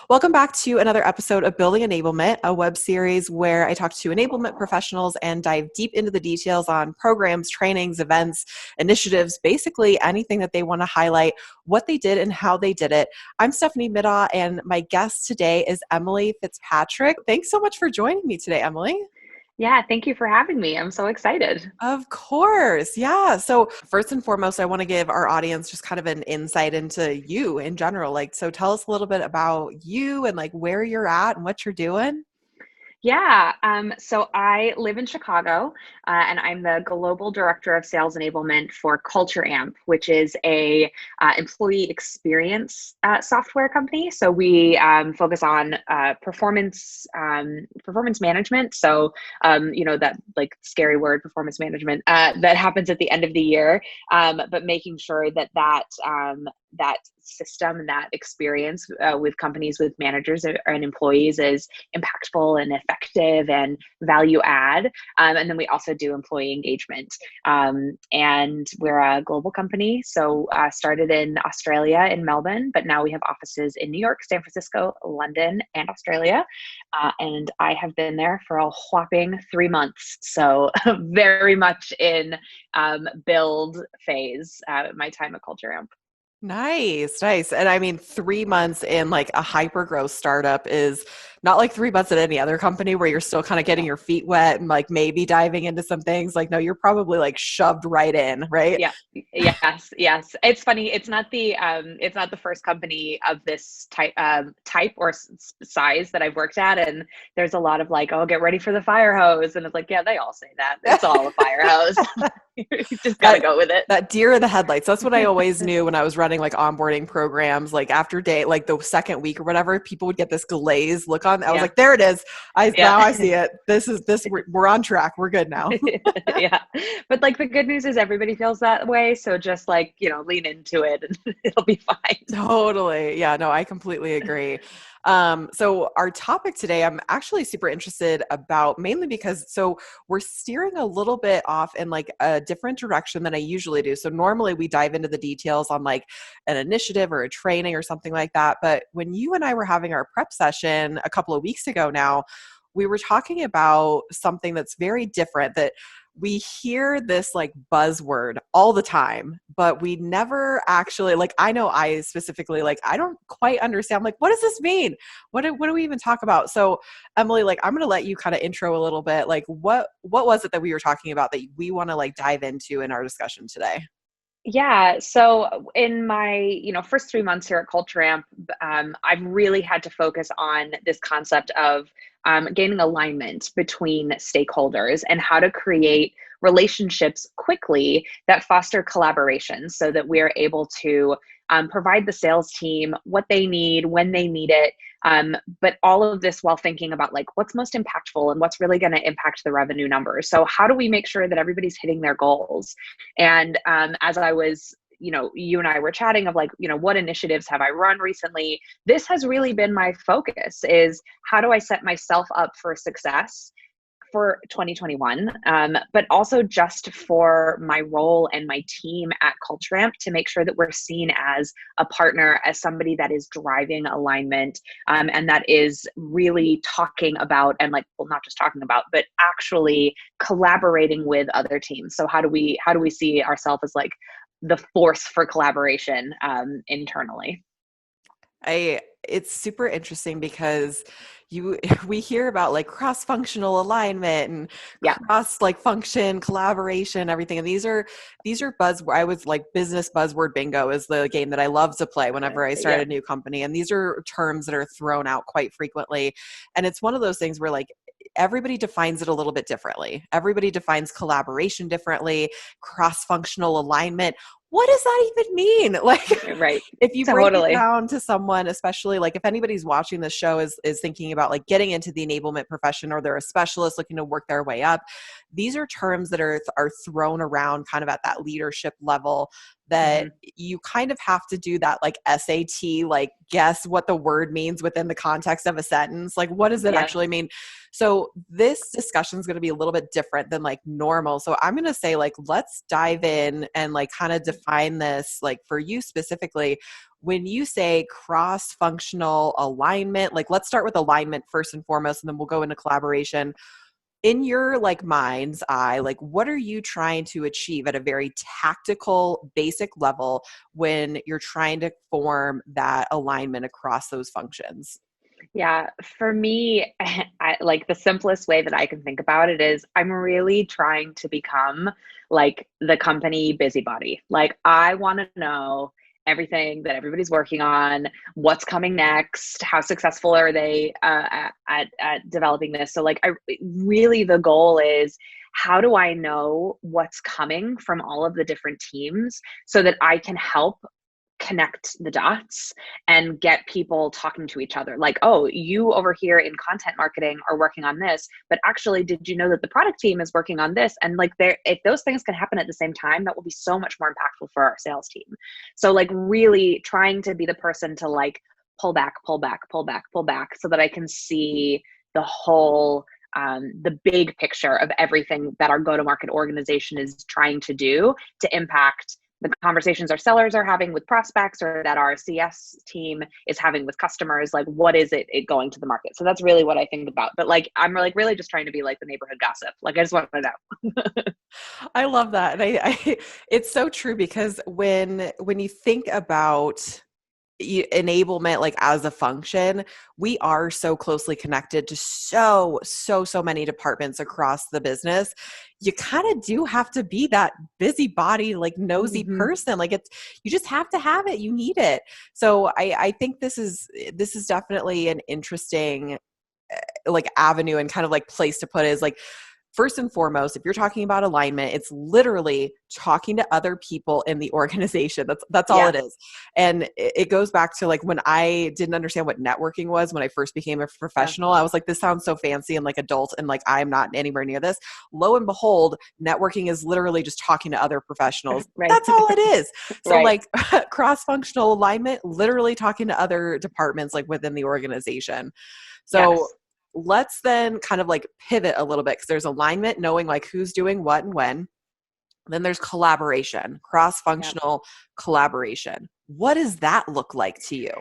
Welcome back to another episode of Building Enablement, a web series where I talk to enablement professionals and dive deep into the details on programs, trainings, events, initiatives, basically anything that they want to highlight, what they did and how they did it. I'm Stephanie Middaugh, and my guest today is Emily FitzPatrick. Thanks so much for joining me today, Emily. Yeah, thank you for having me. I'm so excited. Of course. Yeah. So first and foremost, I want to give our audience just kind of an insight into you in general. So tell us a little bit about you and where you're at and what you're doing. Yeah, so I live in Chicago, and I'm the Global Director of Sales Enablement for Culture Amp, which is a employee experience software company. So we focus on performance management. So that scary word, performance management, that happens at the end of the year, but making sure that system and that experience with companies, with managers and employees is impactful and effective and value add. And then we also do employee engagement. And we're a global company. So started in Australia, in Melbourne, but now we have offices in New York, San Francisco, London, and Australia. And I have been there for a whopping 3 months. So very much in build phase, my time at Culture Amp. Nice, nice. And I mean, 3 months in a hyper growth startup is not like 3 months at any other company where you're still kind of getting your feet wet and maybe diving into some things. No, you're probably shoved right in, right? Yeah. Yes. It's funny. It's not the first company of this type or size that I've worked at. And there's a lot of oh, get ready for the fire hose. And it's yeah, they all say that. It's all a fire hose. You just got to go with it. That deer in the headlights. That's what I always knew when I was running onboarding programs. After day, the second week or whatever, people would get this glazed look on. I was there it is. Now I see it. We're on track. We're good now. Yeah. But the good news is everybody feels that way. So just lean into it and it'll be fine. Totally. Yeah, no, I completely agree. So our topic today, I'm actually super interested about, mainly because we're steering a little bit off in a different direction than I usually do. So normally we dive into the details on an initiative or a training or something like that. But when you and I were having our prep session a couple of weeks ago now, we were talking about something that's very different, that we hear this buzzword all the time, but we never actually, I know I specifically, I don't quite understand, what does this mean? What do we even talk about? So Emily, I'm going to let you kind of intro a little bit, what was it that we were talking about that we want to dive into in our discussion today? Yeah. So in my, first 3 months here at Culture Amp, I've really had to focus on this concept of gaining alignment between stakeholders and how to create relationships quickly that foster collaboration so that we are able to provide the sales team what they need, when they need it. But all of this while thinking about what's most impactful and what's really going to impact the revenue numbers. So how do we make sure that everybody's hitting their goals? And as I was, you and I were chatting of what initiatives have I run recently? This has really been my focus, is how do I set myself up for success for 2021, but also just for my role and my team at Culture Amp to make sure that we're seen as a partner, as somebody that is driving alignment, and that is really talking about and not just talking about, but actually collaborating with other teams. So how do we see ourselves as the force for collaboration internally? It's super interesting because we hear about cross-functional alignment and cross function collaboration, everything. And these are I was business buzzword bingo is the game that I love to play whenever I start a new company. And these are terms that are thrown out quite frequently. And it's one of those things where everybody defines it a little bit differently. Everybody defines collaboration differently, cross-functional alignment. What does that even mean? Right. If you break it down to someone, especially if anybody's watching this show is thinking about getting into the enablement profession, or they're a specialist looking to work their way up, these are terms that are thrown around kind of at that leadership level. that Mm-hmm. you kind of have to do that like SAT, like guess what the word means within the context of a sentence. Like, what does it Yeah. actually mean? So this discussion is going to be a little bit different than like normal. So I'm going to say like, let's dive in and like kind of define this, like for you specifically, when you say cross-functional alignment, like let's start with alignment first and foremost, and then we'll go into collaboration. In your like mind's eye, like what are you trying to achieve at a very tactical, basic level when you're trying to form that alignment across those functions? Yeah, for me, like the simplest way that I can think about it is I'm really trying to become like the company busybody. Like I want to know everything that everybody's working on, what's coming next, how successful are they at developing this. So like I really the goal is how do I know what's coming from all of the different teams so that I can help connect the dots and get people talking to each other like, oh, you over here in content marketing are working on this, but actually did you know that the product team is working on this? And like there, if those things can happen at the same time, that will be so much more impactful for our sales team. So like really trying to be the person to like pull back, pull back, pull back, pull back so that I can see the whole the big picture of everything that our go-to-market organization is trying to do to impact the conversations our sellers are having with prospects or that our CS team is having with customers. Like what is it going to the market? So that's really what I think about. But like I'm like really just trying to be like the neighborhood gossip. Like I just want to know. I love that. And it's so true because when you think about enablement like as a function, we are so closely connected to so many departments across the business. You kind of do have to be that busybody, like nosy Mm-hmm. person. Like it's, you just have to have it. You need it. So I think this is definitely an interesting like avenue and kind of like place to put it is like, first and foremost, if you're talking about alignment, it's literally talking to other people in the organization. That's all Yeah. it is. And it goes back to like when I didn't understand what networking was when I first became a Yeah. professional. I was like, this sounds so fancy and like adult, and like I'm not anywhere near this. Lo and behold, networking is literally just talking to other professionals. Right. That's all it is. So Right. like cross-functional alignment, literally talking to other departments like within the organization. So Yes. let's then kind of like pivot a little bit because there's alignment, knowing like who's doing what and when. Then there's collaboration, Yeah. cross-functional collaboration. What does that look like to you?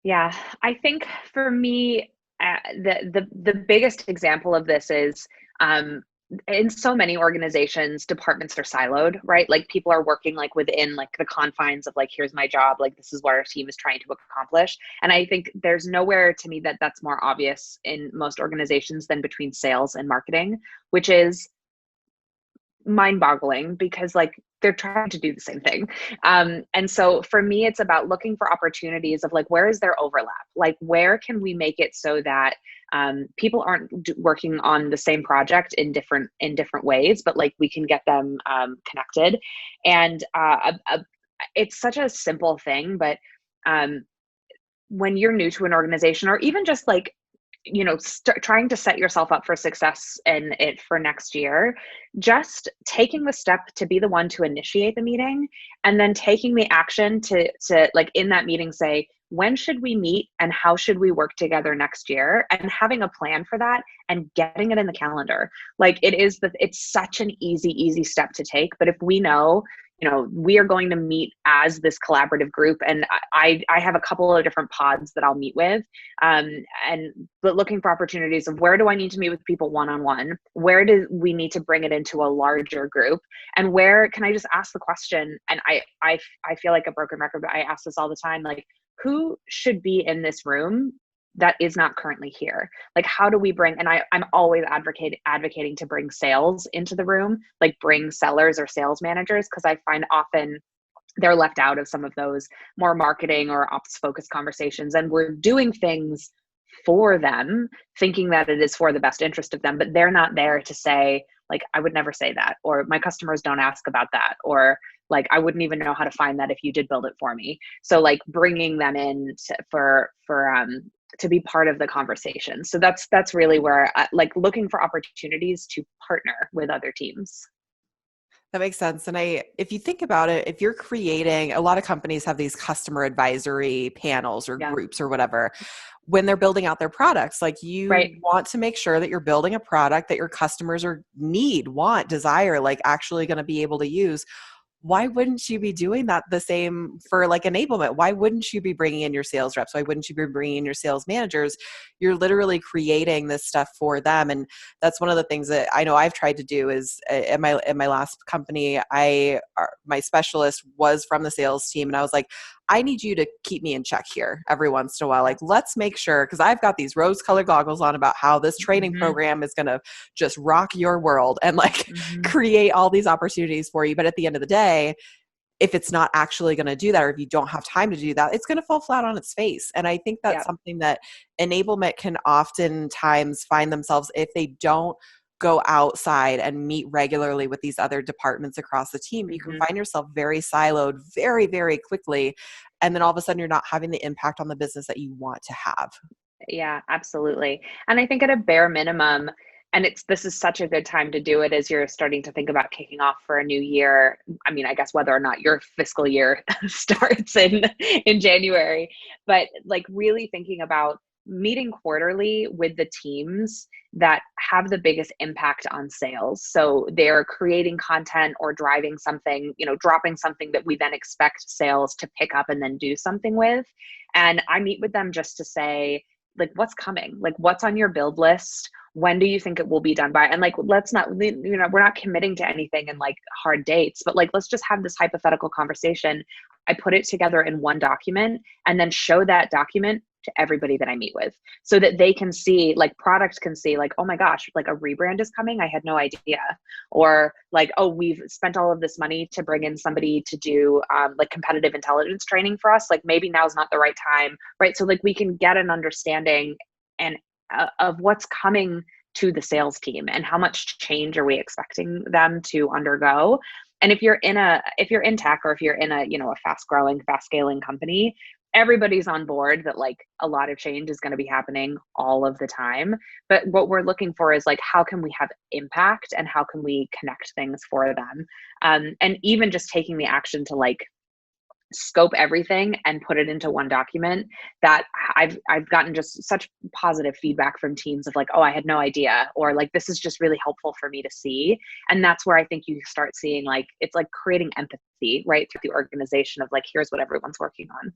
Yeah. I think for me, the biggest example of this is um, in so many organizations, departments are siloed, right? Like people are working like within like the confines of like, here's my job, like this is what our team is trying to accomplish. And I think there's nowhere to me that that's more obvious in most organizations than between sales and marketing, which is mind-boggling because like they're trying to do the same thing. And so for me, it's about looking for opportunities of like, where is there overlap? Like, where can we make it so that people aren't working on the same project in different ways, but like we can get them connected. And it's such a simple thing, but um, when you're new to an organization or even just like trying to set yourself up for success and it for next year, just taking the step to be the one to initiate the meeting and then taking the action to like in that meeting say, when should we meet and how should we work together next year, and having a plan for that and getting it in the calendar. Like it's such an easy step to take, but if we know we are going to meet as this collaborative group, and I have a couple of different pods that I'll meet with, but looking for opportunities of where do I need to meet with people one-on-one, where do we need to bring it into a larger group, and where can I just ask the question. And I feel like a broken record, but I ask this all the time, like who should be in this room that is not currently here? Like how do we bring, and I'm always advocating to bring sales into the room, like bring sellers or sales managers, because I find often they're left out of some of those more marketing or ops focused conversations, and we're doing things for them thinking that it is for the best interest of them, but they're not there to say like, I would never say that, or my customers don't ask about that, or like I wouldn't even know how to find that if you did build it for me. So like bringing them in to be part of the conversation. So that's really where like looking for opportunities to partner with other teams. That makes sense. And if you think about it, if you're creating, a lot of companies have these customer advisory panels or Yeah. groups or whatever, when they're building out their products, like you Right. want to make sure that you're building a product that your customers want, desire, like actually going to be able to use. Why wouldn't you be doing that the same for like enablement? Why wouldn't you be bringing in your sales reps? Why wouldn't you be bringing in your sales managers? You're literally creating this stuff for them. And that's one of the things that I know I've tried to do is at my last company, my specialist was from the sales team. And I was like, I need you to keep me in check here every once in a while. Yeah. Like, let's make sure, because I've got these rose colored goggles on about how this training Mm-hmm. program is going to just rock your world and like Mm-hmm. create all these opportunities for you. But at the end of the day, if it's not actually going to do that, or if you don't have time to do that, it's going to fall flat on its face. And I think that's Yeah. something that enablement can oftentimes find themselves if they don't go outside and meet regularly with these other departments across the team. You can Mm-hmm. find yourself very siloed very, very quickly. And then all of a sudden you're not having the impact on the business that you want to have. Yeah, absolutely. And I think at a bare minimum, and this is such a good time to do it as you're starting to think about kicking off for a new year. I mean, I guess whether or not your fiscal year starts in January, but like really thinking about meeting quarterly with the teams that have the biggest impact on sales. So they're creating content or driving something, dropping something that we then expect sales to pick up and then do something with. And I meet with them just to say, like, what's coming, like what's on your build list, when do you think it will be done by, and like let's not, we're not committing to anything in like hard dates, but like let's just have this hypothetical conversation. I put it together in one document and then show that document to everybody that I meet with so that they can see, like product can see, like, oh my gosh, like a rebrand is coming, I had no idea. Or like, oh, we've spent all of this money to bring in somebody to do like competitive intelligence training for us, like maybe now's not the right time, right? So like we can get an understanding and of what's coming to the sales team and how much change are we expecting them to undergo. And if you're in tech, or if you're in a fast growing, fast scaling company, everybody's on board that like a lot of change is going to be happening all of the time. But what we're looking for is like, how can we have impact and how can we connect things for them? And even just taking the action to like scope everything and put it into one document, that I've gotten just such positive feedback from teams of like, oh, I had no idea, or like this is just really helpful for me to see. And that's where I think you start seeing like it's like creating empathy right through the organization of like, here's what everyone's working on.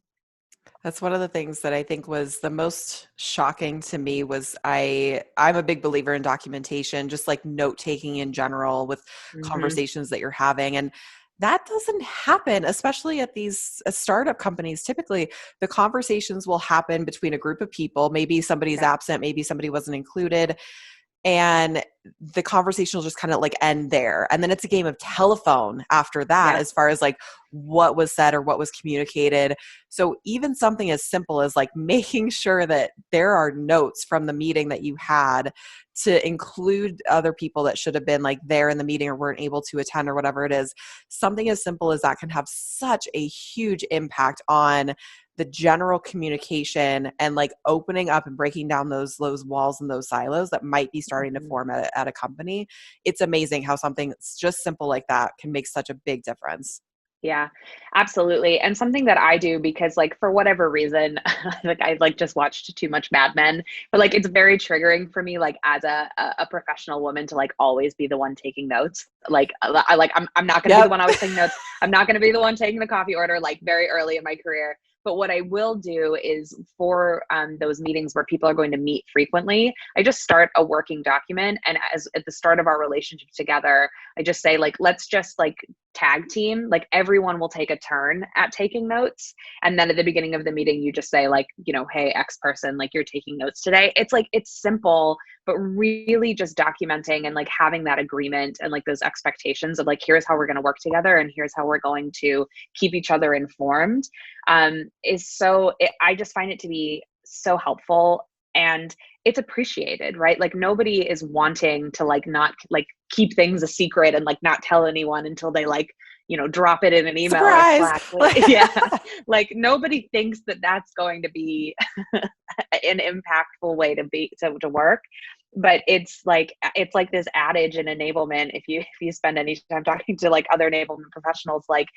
That's one of the things that I think was the most shocking to me was I'm a big believer in documentation, just like note taking in general with Mm-hmm. conversations that you're having. And that doesn't happen, especially at these startup companies. Typically, the conversations will happen between a group of people. Maybe somebody's Yeah. absent, maybe somebody wasn't included, and the conversation will just kind of like end there. And then it's a game of telephone after that, Yeah. as far as like what was said or what was communicated. So even something as simple as like making sure that there are notes from the meeting that you had to include other people that should have been like there in the meeting or weren't able to attend or whatever it is, something as simple as that can have such a huge impact on the general communication and like opening up and breaking down those walls and those silos that might be starting to Mm-hmm. form at a company. It's amazing how something that's just simple like that can make such a big difference. Yeah, absolutely. And something that I do because like for whatever reason, like I like just watched too much Mad Men, but like it's very triggering for me, like as a professional woman to like always be the one taking notes. Like I'm not gonna be the Yep. one always taking notes. I'm not gonna be the one taking the coffee order like very early in my career. But what I will do is for those meetings where people are going to meet frequently, I just start a working document. And as at the start of our relationship together, I just say like, let's just like tag team, like everyone will take a turn at taking notes. And then at the beginning of the meeting, you just say like, hey, X person, like you're taking notes today. It's like, it's simple, but really just documenting and like having that agreement and like those expectations of like, here's how we're going to work together and here's how we're going to keep each other informed, I just find it to be so helpful. And it's appreciated, right? Like nobody is wanting to like not like keep things a secret and like not tell anyone until they like, drop it in an email or Surprise. Slack. Yeah. Like nobody thinks that that's going to be an impactful way to work. but it's like this adage in enablement. If you spend any time talking to like other enablement professionals, like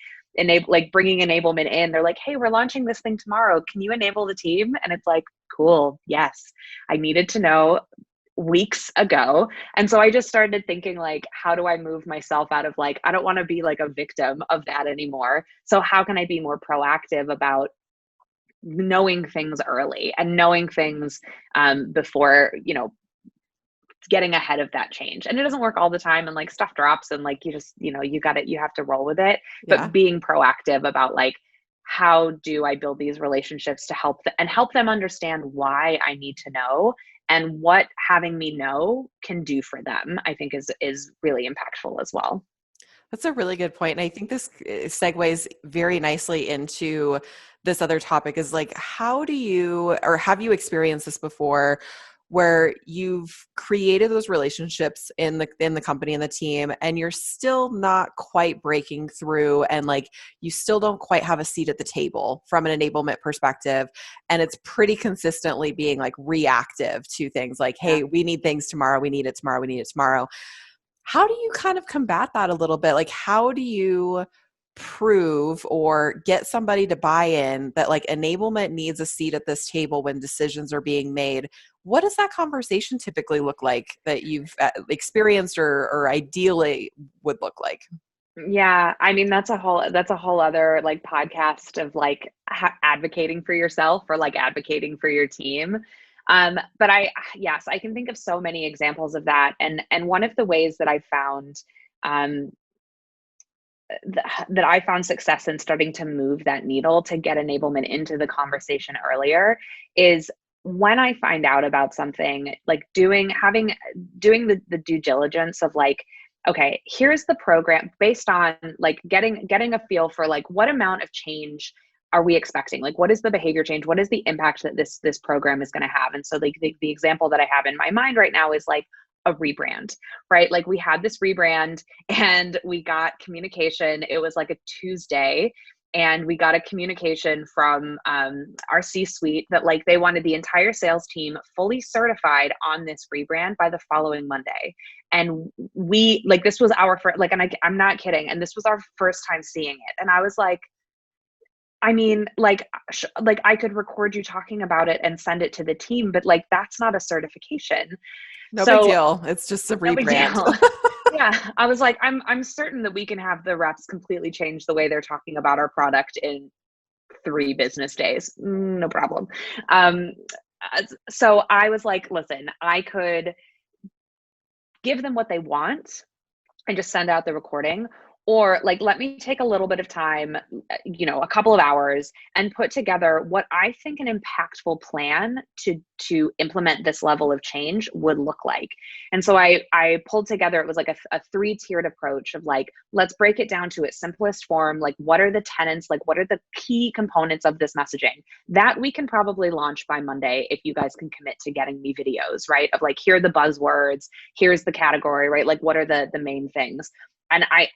bringing enablement in, they're like, hey, we're launching this thing tomorrow, can you enable the team? And it's like, cool, yes, I needed to know weeks ago. And so I just started thinking, like, how do I move myself out of, like, I don't want to be like a victim of that anymore, so how can I be more proactive about knowing things early and knowing things before, getting ahead of that change. And it doesn't work all the time, and like stuff drops, and like you just, you have to roll with it. But Yeah. being proactive about, like, how do I build these relationships to help them understand why I need to know, and what having me know can do for them, I think is really impactful as well. That's a really good point. And I think this segues very nicely into this other topic is like, how do you, or have you experienced this before, where you've created those relationships in the company and the team, and you're still not quite breaking through, and like you still don't quite have a seat at the table from an enablement perspective, and it's pretty consistently being like reactive to things like, Yeah. hey, we need things tomorrow, we need it tomorrow, we need it tomorrow. How do you kind of combat that a little bit? Like, how do you prove or get somebody to buy in that like enablement needs a seat at this table when decisions are being made? What does that conversation typically look like that you've experienced, or ideally would look like? Yeah, I mean, that's a whole other like podcast of like advocating for yourself or like advocating for your team. But yes, I can think of so many examples of that. And one of the ways that I found um, that I found success in starting to move that needle to get enablement into the conversation earlier is when I find out about something, like doing the due diligence of like, okay, here's the program based on like getting a feel for like what amount of change are we expecting? Like, what is the behavior change? What is the impact that this program is going to have? And so like the example that I have in my mind right now is like a rebrand, right? Like we had this rebrand and we got communication. It was like a Tuesday, and we got a communication from our C-suite that like they wanted the entire sales team fully certified on this rebrand by the following Monday. And we like, this was our first, like, and I'm not kidding. And this was our first time seeing it. And I was like, I mean, like I could record you talking about it and send it to the team, but like that's not a certification. No big So deal. It's just a no big rebrand. deal. Yeah, I was like, I'm certain that we can have the reps completely change the way they're talking about our product in 3 business days. No problem. Um, so I was like, listen, I could give them what they want and just send out the recording, or like let me take a little bit of time, a couple of hours, and put together what I think an impactful plan to implement this level of change would look like. And so I pulled together, it was like a 3-tiered approach of like, let's break it down to its simplest form. Like, what are the tenets, like what are the key components of this messaging that we can probably launch by Monday if you guys can commit to getting me videos, right, of like, here are the buzzwords, here's the category, right, like what are the main things. And I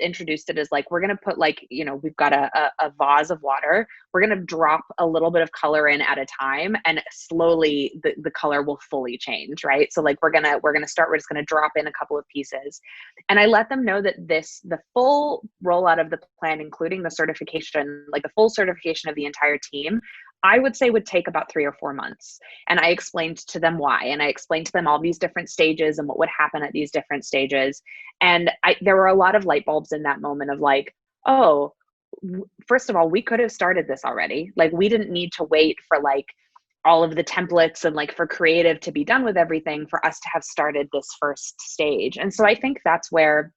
introduced it as like, we're going to put like, we've got a vase of water. We're going to drop a little bit of color in at a time, and slowly the color will fully change. Right. So like, we're just going to drop in a couple of pieces. And I let them know that the full rollout of the plan, including the certification, like the full certification of the entire team, I would say would take about 3 or 4 months. And I explained to them why. And I explained to them all these different stages and what would happen at these different stages. And there were a lot of light bulbs in that moment of like, oh, first of all, we could have started this already. Like, we didn't need to wait for like all of the templates and like for creative to be done with everything for us to have started this first stage. And so I think that's where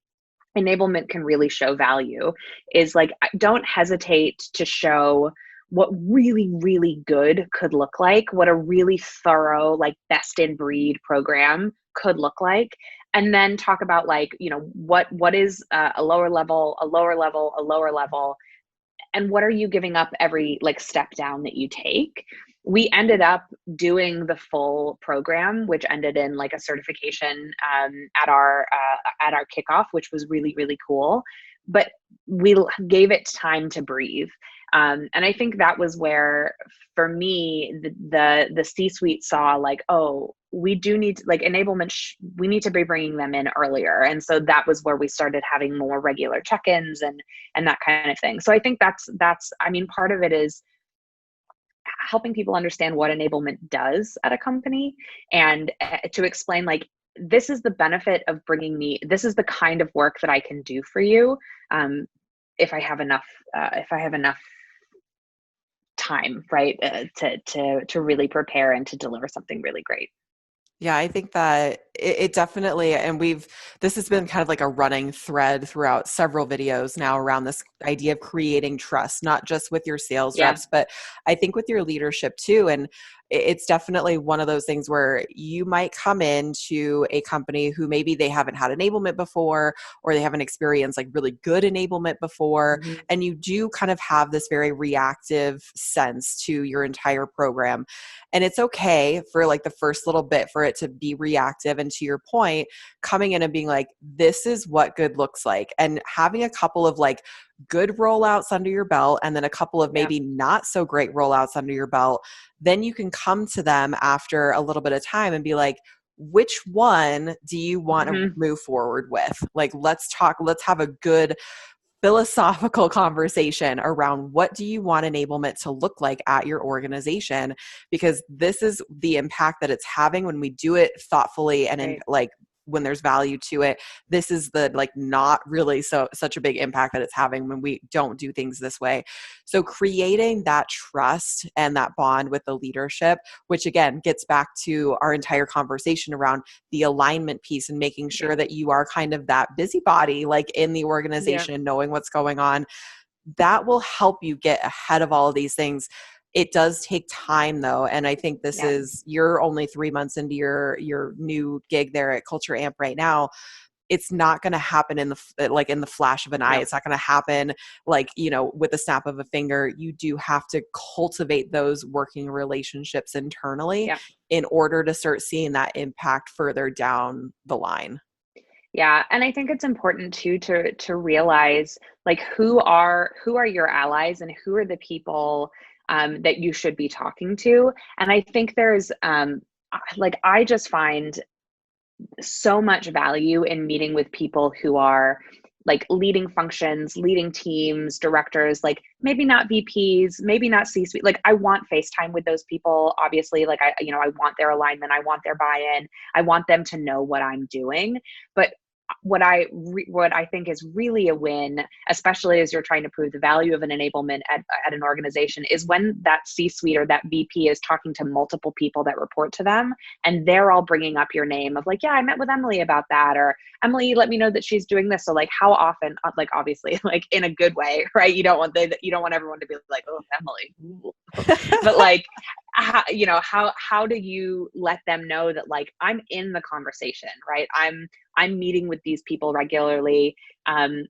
enablement can really show value, is like, don't hesitate to show what really, really good could look like, what a really thorough, like best in breed program could look like. And then talk about like, what is a lower level, a lower level, a lower level, and what are you giving up every like step down that you take. We ended up doing the full program, which ended in like a certification at our kickoff, which was really, really cool. but we gave it time to breathe. And I think that was where, for me, the C-suite saw like, oh, we do need to, like, enablement. We need to be bringing them in earlier, and so that was where we started having more regular check-ins and that kind of thing. So I think that's. I mean, part of it is helping people understand what enablement does at a company, and to explain like, this is the benefit of bringing me. This is the kind of work that I can do for you. If I have enough. If I have enough time, right, to really prepare and to deliver something really great. Yeah, I think that it definitely, and this has been kind of like a running thread throughout several videos now around this idea of creating trust, not just with your sales Yeah. reps, but I think with your leadership too. And it's definitely one of those things where you might come into a company who maybe they haven't had enablement before, or they haven't experienced like really good enablement before. Mm-hmm. And you do kind of have this very reactive sense to your entire program. And it's okay for like the first little bit for it to be reactive. And to your point, coming in and being like, this is what good looks like. And having a couple of like good rollouts under your belt, and then a couple of Yeah. maybe not so great rollouts under your belt, then you can come to them after a little bit of time and be like, which one do you want to Mm-hmm. move forward with? Like, let's have a good philosophical conversation around what do you want enablement to look like at your organization, because this is the impact that it's having when we do it thoughtfully and in Right. like when there's value to it. This is the like not really such a big impact that it's having when we don't do things this way. So creating that trust and that bond with the leadership, which again gets back to our entire conversation around the alignment piece and making Yeah. sure that you are kind of that busybody like in the Yeah. organization, knowing what's going on. That will help you get ahead of all of these things. It does take time though, and I think this Yeah. is, you're only 3 months into your new gig there at Culture Amp right now. It's not going to happen in the flash of an eye. No. It's not going to happen like, with the snap of a finger. You do have to cultivate those working relationships internally Yeah. in order to start seeing that impact further down the line. Yeah, and I think it's important too to realize like who are your allies and who are the people that you should be talking to. And I think there's like, I just find so much value in meeting with people who are like leading functions, leading teams, directors, like maybe not VPs, maybe not C-suite. Like, I want FaceTime with those people. Obviously, like, I want their alignment. I want their buy-in. I want them to know what I'm doing. But what I think is really a win, especially as you're trying to prove the value of an enablement at an organization, is when that C-suite or that VP is talking to multiple people that report to them, and they're all bringing up your name of like, yeah, I met with Emily about that, or Emily let me know that she's doing this. So like, how often, like, obviously, like, in a good way, right? You don't want everyone to be like, oh, Emily. But like, how do you let them know that like, I'm in the conversation, right? I'm meeting with these people regularly, and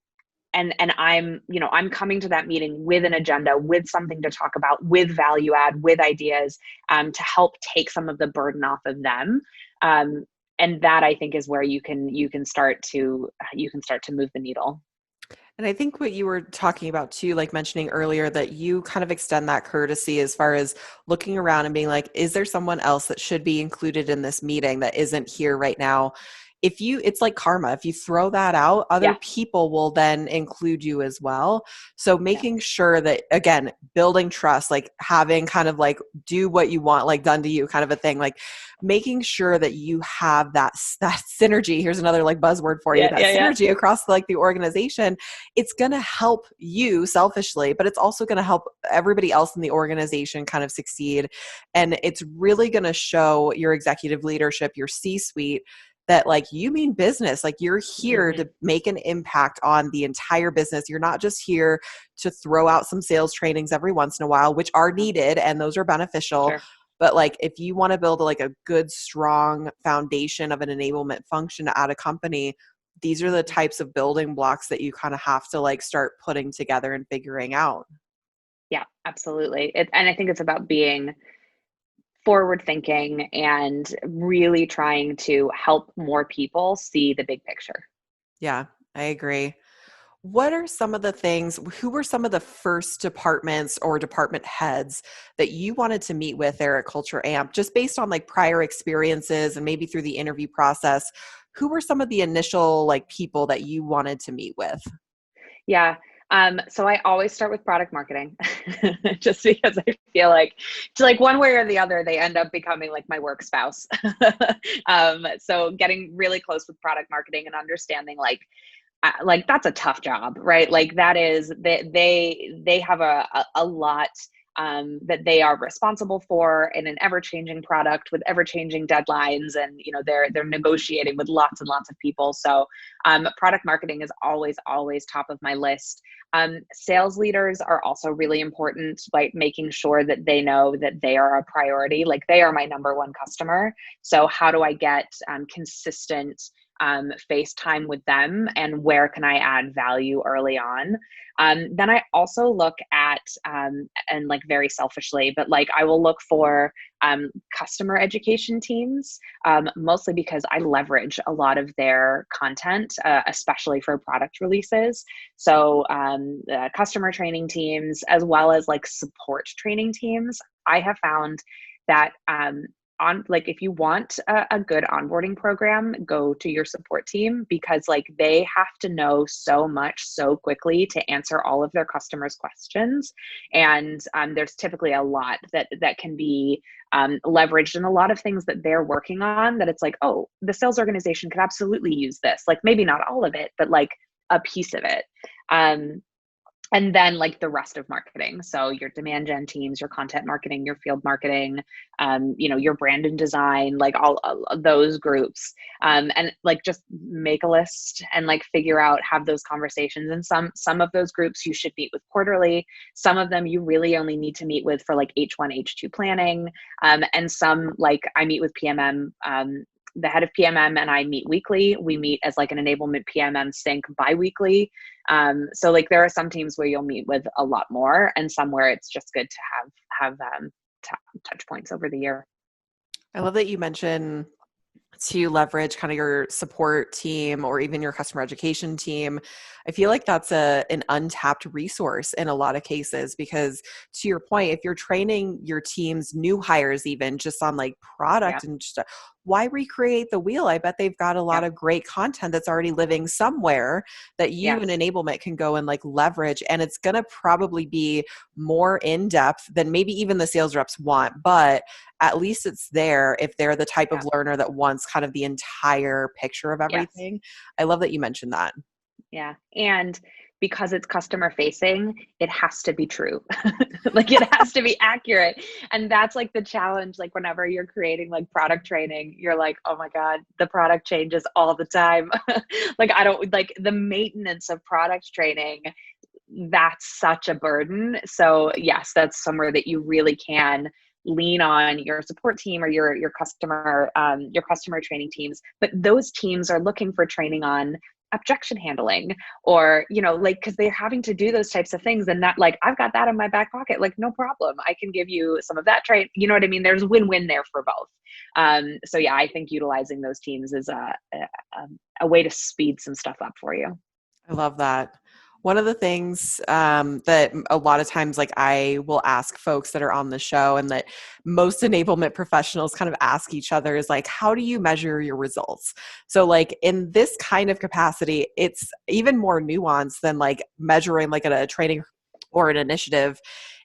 I'm coming to that meeting with an agenda, with something to talk about, with value add, with ideas, to help take some of the burden off of them. And that, I think, is where you can start to move the needle. And I think what you were talking about too, like mentioning earlier, that you kind of extend that courtesy as far as looking around and being like, is there someone else that should be included in this meeting that isn't here right now? It's like karma. If you throw that out, other Yeah. people will then include you as well. So Yeah. making sure that, again, building trust, like having kind of like do what you want, like done to you kind of a thing, like making sure that you have that synergy. Here's another like buzzword for you, Yeah. that Yeah. Yeah. synergy across like the organization. It's going to help you selfishly, but it's also going to help everybody else in the organization kind of succeed. And it's really going to show your executive leadership, your C-suite, that like you mean business. Like, you're here Mm-hmm. to make an impact on the entire business. You're not just here to throw out some sales trainings every once in a while, which are Yeah. needed and those are beneficial. Sure. But like, if you want to build like a good, strong foundation of an enablement function at a company, these are the Mm-hmm. types of building blocks that you kind of have to like start putting together and figuring out. Yeah, absolutely. And I think it's about being forward thinking and really trying to help more people see the big picture. Yeah, I agree. what are some of the things, who were some of the first departments or department heads that you wanted to meet with there at Culture Amp, just based on like prior experiences and maybe through the interview process? Who were some of the initial like people that you wanted to meet with? Yeah. So I always start with product marketing just because I feel like it's like one way or the other, they end up becoming like my work spouse. So getting really close with product marketing and understanding like that's a tough job, right? Like that is they have a lot that they are responsible for in an ever-changing product with ever-changing deadlines, and they're negotiating with lots and lots of people. So product marketing is always top of my list. Sales leaders are also really important, like making sure that they know that they are a priority, like they are my number one customer. So how do I get consistent face time with them, and where can I add value early on? Then I also look at, and like very selfishly, but like I will look for customer education teams, mostly because I leverage a lot of their content, especially for product releases. So customer training teams, as well as like support training teams. I have found that on like if you want a good onboarding program, go to your support team, because like they have to know so much so quickly to answer all of their customers' questions. And there's typically a lot that can be leveraged, and a lot of things that they're working on that it's like, oh, the sales organization could absolutely use this, like maybe not all of it, but like a piece of it. And then like the rest of marketing. So your demand gen teams, your content marketing, your field marketing, your brand and design, like all of those groups. And like just make a list and like figure out, have those conversations. And some of those groups you should meet with quarterly. Some of them you really only need to meet with for like H1, H2 planning. And some, like I meet with PMM, the head of PMM and I meet weekly. We meet as like an enablement PMM sync bi-weekly. So like there are some teams where you'll meet with a lot more, and some where it's just good to have touch points over the year. I love that you mentioned to leverage kind of your support team or even your customer education team. I feel like that's an untapped resource in a lot of cases, because to your point, if you're training your team's new hires even just on like Yeah. product and just, why recreate the wheel? I bet they've got a lot Yeah. of great content that's already living somewhere that you and Yes. enablement can go and like leverage. And it's going to probably be more in depth than maybe even the sales reps want, but at least it's there if they're the type Yeah. of learner that wants kind of the entire picture of Yes. everything. I love that you mentioned that. Yeah. And because it's customer facing, it has to be true. Like it has to be accurate. And that's like the challenge. Like whenever you're creating like product training, you're like, oh my God, the product changes all the time. Like I don't like the maintenance of product training. That's such a burden. So yes, that's somewhere that you really can lean on your support team or your customer training teams. But those teams are looking for training on objection handling, or like, because they're having to do those types of things, and that like I've got that in my back pocket, like no problem, I can give you some of that train, you know what I mean? There's win-win there for both. So yeah, I think utilizing those teams is a way to speed some stuff up for you. I love that. One of the things that a lot of times, like I will ask folks that are on the show, and that most enablement professionals kind of ask each other, is like, how do you measure your results? So like in this kind of capacity, it's even more nuanced than like measuring like at a training or an initiative.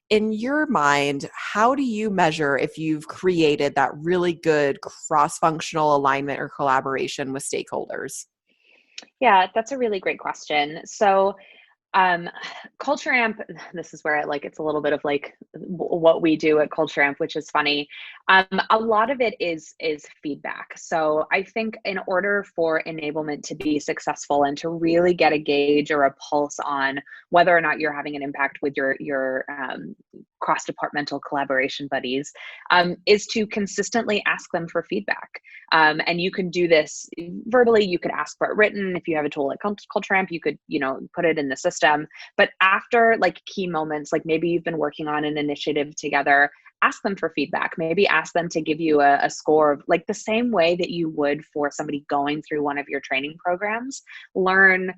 In your mind, how do you measure if you've created that really good cross-functional alignment or collaboration with stakeholders? Yeah, that's a really great question. So Um, Culture Amp, this is where it's a little bit of like what we do at Culture Amp, which is funny. A lot of it is feedback. So I think in order for enablement to be successful and to really get a gauge or a pulse on whether or not you're having an impact with your cross-departmental collaboration buddies, is to consistently ask them for feedback. And you can do this verbally. You could ask for it written. If you have a tool like Culture Amp, you could put it in the system. But after like key moments, like maybe you've been working on an initiative together, ask them for feedback. Maybe ask them to give you a score of like the same way that you would for somebody going through one of your training programs. Learn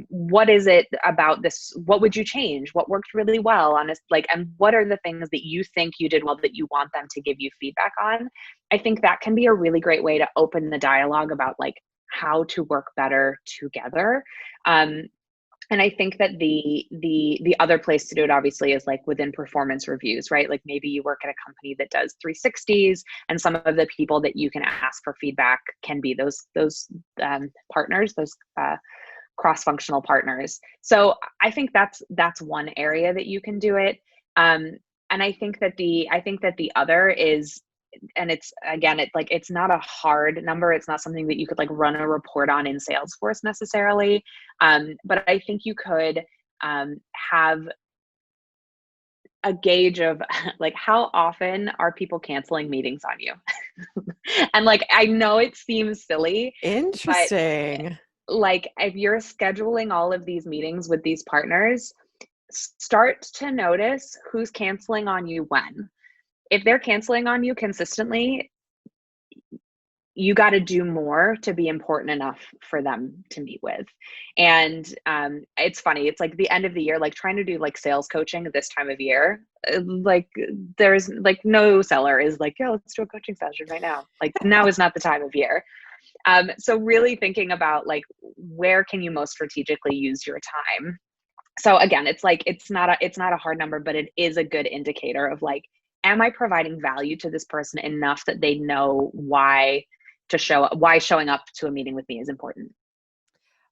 what is it about this? What would you change? What worked really well on this? Like, and what are the things that you think you did well that you want them to give you feedback on? I think that can be a really great way to open the dialogue about like how to work better together. And I think that the other place to do it obviously is like within performance reviews, right? Like maybe you work at a company that does 360s, and some of the people that you can ask for feedback can be those partners, those cross-functional partners. So I think that's one area that you can do it. And I think that the other is, and it's again, it's not a hard number. It's not something that you could like run a report on in Salesforce necessarily. But I think you could have a gauge of like, how often are people canceling meetings on you? And like, I know it seems silly, but Interesting. like if you're scheduling all of these meetings with these partners, start to notice who's canceling on you when. If they're canceling on you consistently, you got to do more to be important enough for them to meet with. And it's funny, it's like the end of the year, like trying to do like sales coaching at this time of year, like there's like no seller is like, yeah, let's do a coaching session right now. Like now is not the time of year. So really thinking about like, where can you most strategically use your time? So again, it's like, it's not a hard number, but it is a good indicator of like, am I providing value to this person enough that they know why showing up to a meeting with me is important?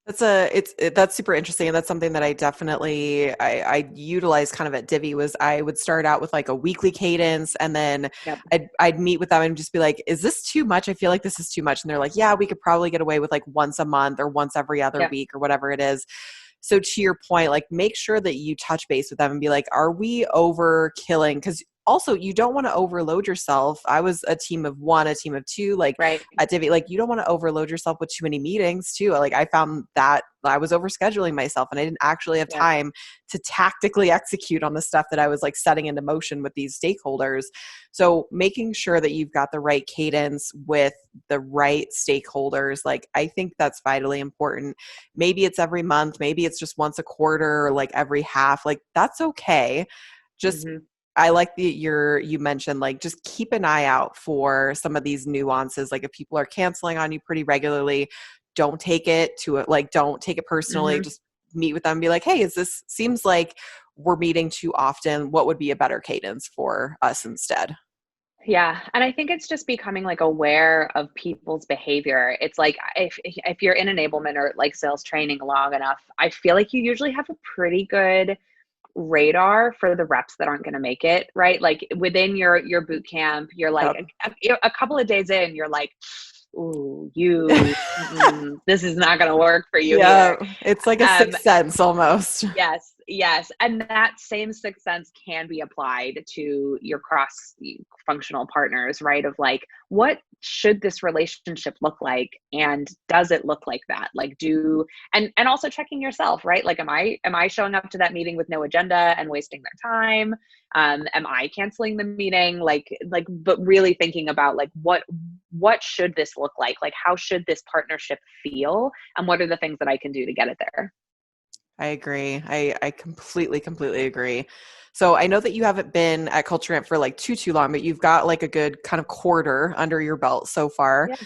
That's super interesting. And that's something that I definitely, I utilize kind of at Divvy. Was I would start out with like a weekly cadence, and then Yep. I'd meet with them and just be like, is this too much? I feel like this is too much. And they're like, yeah, we could probably get away with like once a month or once every other Yep. week or whatever it is. So to your point, like make sure that you touch base with them and be like, are we overkilling? Because also you don't want to overload yourself. I was a team of one, a team of two, like Right. at Divvy, like you don't want to overload yourself with too many meetings too. Like I found that I was overscheduling myself and I didn't actually have Yep. time to tactically execute on the stuff that I was like setting into motion with these stakeholders. So making sure that you've got the right cadence with the right stakeholders, like I think that's vitally important. Maybe it's every month, maybe it's just once a quarter or like every half, like that's okay. Just Mm-hmm. I like you mentioned like just keep an eye out for some of these nuances. Like if people are canceling on you pretty regularly, don't take it to it. Like don't take it personally. Mm-hmm. Just meet with them and be like, hey, this seems like we're meeting too often. What would be a better cadence for us instead? Yeah. And I think it's just becoming like aware of people's behavior. It's like if you're in enablement or like sales training long enough, I feel like you usually have a pretty good radar for the reps that aren't going to make it, right? Like within your boot camp, you're like Yep. a couple of days in, you're like, ooh, this is not going to work for you Yeah, here. it's like a Um, sixth sense almost. Yes, yes. And that same sixth sense can be applied to your cross functional partners, right? Of like, what should this relationship look like? And does it look like that? Like and also checking yourself, right? Like, am I showing up to that meeting with no agenda and wasting their time? Am I canceling the meeting? But really thinking about like, what should this look like? Like, how should this partnership feel? And what are the things that I can do to get it there? I agree. I completely agree. So I know that you haven't been at Culture Amp for like too long, but you've got like a good kind of quarter under your belt so far. Yeah.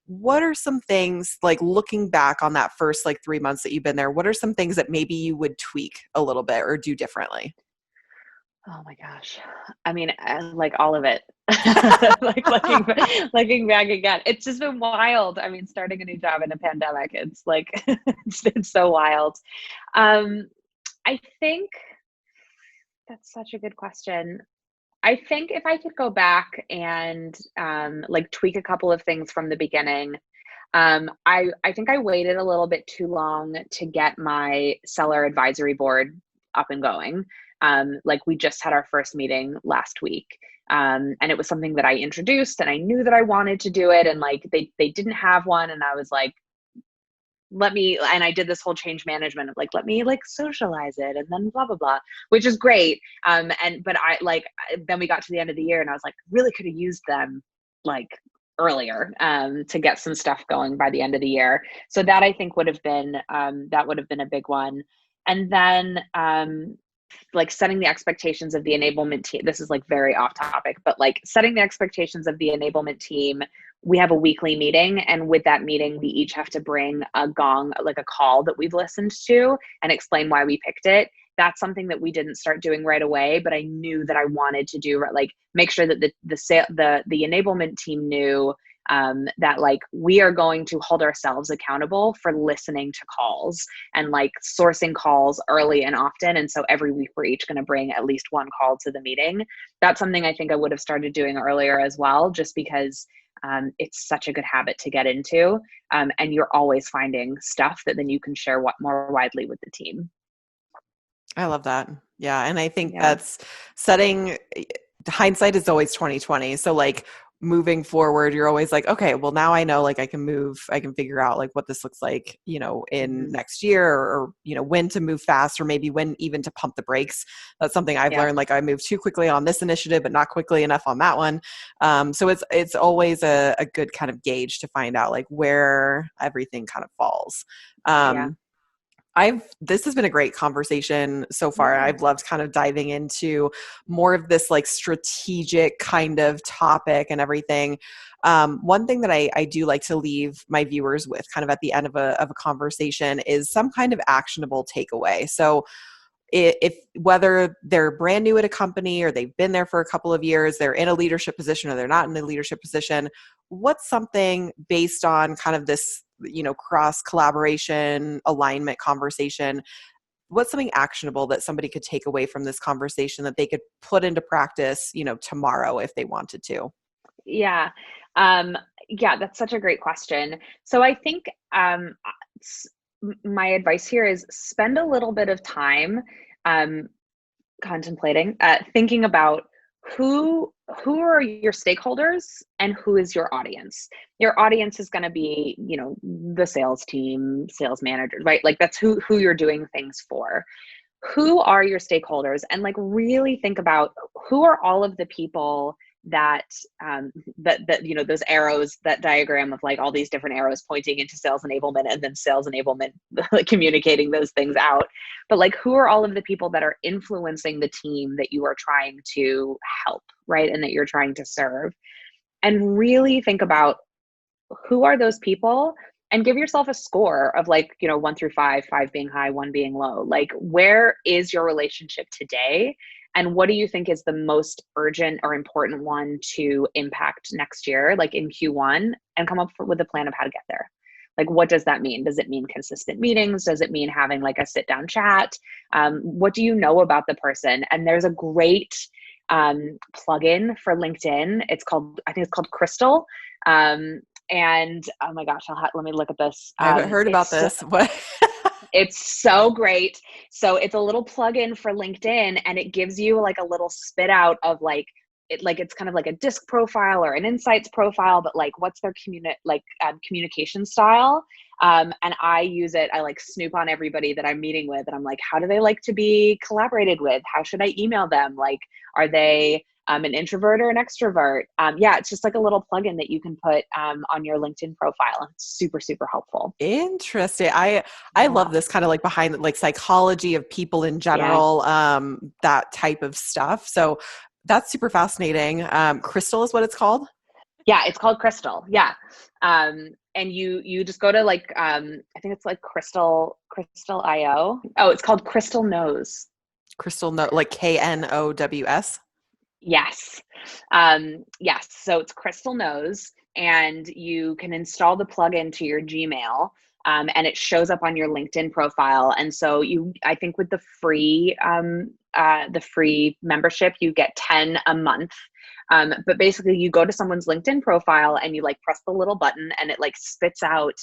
What are some things, like looking back on that first like 3 months that you've been there, what are some things that maybe you would tweak a little bit or do differently? Oh my gosh. I mean, like all of it. Like looking back again, it's just been wild. I mean, starting a new job in a pandemic, it's like it's been so wild. Um, I think that's such a good question. I think if I could go back and like tweak a couple of things from the beginning, I think I waited a little bit too long to get my seller advisory board up and going. Like we just had our first meeting last week. And it was something that I introduced and I knew that I wanted to do it. And like they didn't have one. And I was like, and I did this whole change management of like, let me like socialize it and then blah, blah, blah, which is great. But then we got to the end of the year and I was like, really could have used them like earlier to get some stuff going by the end of the year. So that I think would have been a big one. And then like setting the expectations of the enablement team. This is like very off topic, but like setting the expectations of the enablement team. We have a weekly meeting, and with that meeting, we each have to bring a gong, like a call that we've listened to, and explain why we picked it. That's something that we didn't start doing right away, but I knew that I wanted to do, like make sure that the enablement team knew that like we are going to hold ourselves accountable for listening to calls and like sourcing calls early and often. And so every week we're each going to bring at least one call to the meeting. That's something I think I would have started doing earlier as well, just because it's such a good habit to get into. And you're always finding stuff that then you can share more widely with the team. I love that. Yeah. And I think Yeah. that's setting, hindsight is always 2020. So like moving forward, you're always like, okay, well now I know, like I can figure out like what this looks like, you know, in next year, or, you know, when to move fast, or maybe when even to pump the brakes. That's something I've learned. Like I moved too quickly on this initiative, but not quickly enough on that one. So it's always a good kind of gauge to find out like where everything kind of falls. This has been a great conversation so far. I've loved kind of diving into more of this like strategic kind of topic and everything. One thing that I do like to leave my viewers with kind of at the end of a conversation is some kind of actionable takeaway. So if whether they're brand new at a company or they've been there for a couple of years, they're in a leadership position or they're not in a leadership position, what's something based on kind of this, you know, cross collaboration, alignment conversation, what's something actionable that somebody could take away from this conversation that they could put into practice, you know, tomorrow if they wanted to? Yeah. Yeah, that's such a great question. So I think my advice here is spend a little bit of time contemplating, thinking about who are your stakeholders and who is your audience. Your audience is going to be, you know, the sales team, sales managers, right? Like that's who you're doing things for. Who are your stakeholders? And like really think about who are all of the people that you know, those arrows, that diagram of like all these different arrows pointing into sales enablement, and then sales enablement like communicating those things out. But like who are all of the people that are influencing the team that you are trying to help, right? And that you're trying to serve. And really think about who are those people, and give yourself a score of like, you know, 1 through 5, 5 being high, 1 being low. Like where is your relationship today? And what do you think is the most urgent or important one to impact next year, like in Q1, and come up with a plan of how to get there? Like, what does that mean? Does it mean consistent meetings? Does it mean having like a sit down chat? What do you know about the person? And there's a great plugin for LinkedIn. I think it's called Crystal. And oh my gosh, let me look at this. I haven't heard about this. What? It's so great. So it's a little plugin for LinkedIn, and it gives you like a little spit out of like, it's kind of like a disc profile or an insights profile, but like what's their communication style. And I use it. I like snoop on everybody that I'm meeting with, and I'm like, how do they like to be collaborated with? How should I email them? Like, are they an introvert or an extrovert? Yeah, it's just like a little plugin that you can put on your LinkedIn profile. And it's super, super helpful. Interesting. I love this kind of like behind like psychology of people in general, that type of stuff. So that's super fascinating. Crystal is what it's called? Yeah, it's called Crystal. Yeah. And you just go to like, I think it's like Crystal.io. Oh, it's called Crystal Knows. Crystal Knows, like KNOWS? Yes. Yes. So it's Crystal Knows, and you can install the plugin to your Gmail. And it shows up on your LinkedIn profile. And so I think with the free membership, you get 10 a month. But basically you go to someone's LinkedIn profile and you like press the little button, and it like spits out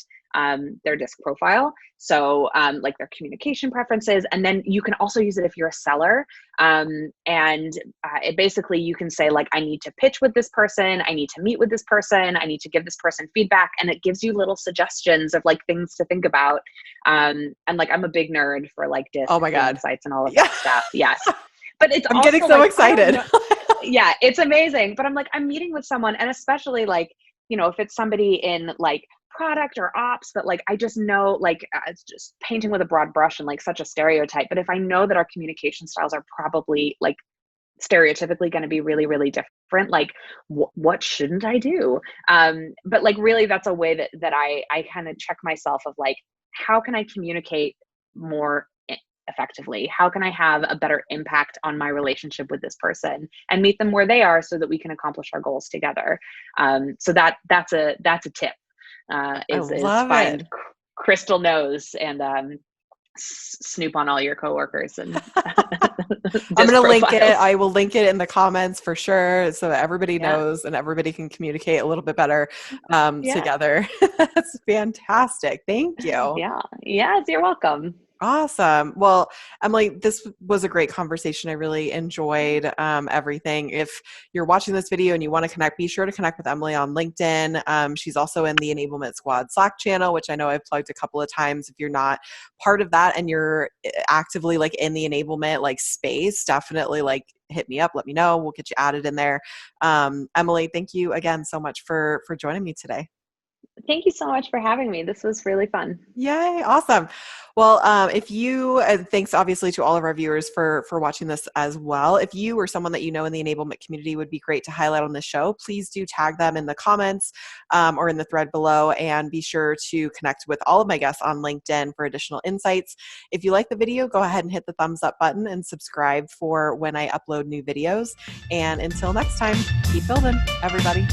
their disc profile. So like their communication preferences. And then you can also use it if you're a seller. It basically, you can say like, I need to pitch with this person. I need to meet with this person. I need to give this person feedback. And it gives you little suggestions of like things to think about. And like, I'm a big nerd for like disc insights and all of that stuff. Yes. But it's I'm getting so excited. Yeah, it's amazing. But I'm like, I'm meeting with someone, and especially like, if it's somebody in like product or ops that like I just know like it's just painting with a broad brush and like such a stereotype, but if I know that our communication styles are probably like stereotypically going to be really, really different, like what shouldn't I do? But like really that's a way that I kind of check myself of like, how can I communicate more effectively? How can I have a better impact on my relationship with this person and meet them where they are so that we can accomplish our goals together? So that's a tip. I Is love it. find crystal nose and snoop on all your coworkers and I'm going to link it. profiles. I will link it in the comments for sure so that everybody Yeah. knows and everybody can communicate a little bit better Yeah. together. That's fantastic. Thank you. Yeah. Yes, you're welcome. Awesome. Well, Emily, this was a great conversation. I really enjoyed everything. If you're watching this video and you want to connect, be sure to connect with Emily on LinkedIn. She's also in the Enablement Squad Slack channel, which I know I've plugged a couple of times. If you're not part of that and you're actively like in the enablement like space, definitely like hit me up, let me know. We'll get you added in there. Emily, thank you again so much for joining me today. Thank you so much for having me. This was really fun. Yay. Awesome. Well, if you, thanks obviously to all of our viewers for watching this as well. If you or someone that you know in the enablement community would be great to highlight on the show, please do tag them in the comments or in the thread below, and be sure to connect with all of my guests on LinkedIn for additional insights. If you like the video, go ahead and hit the thumbs up button and subscribe for when I upload new videos. And until next time, keep building, everybody.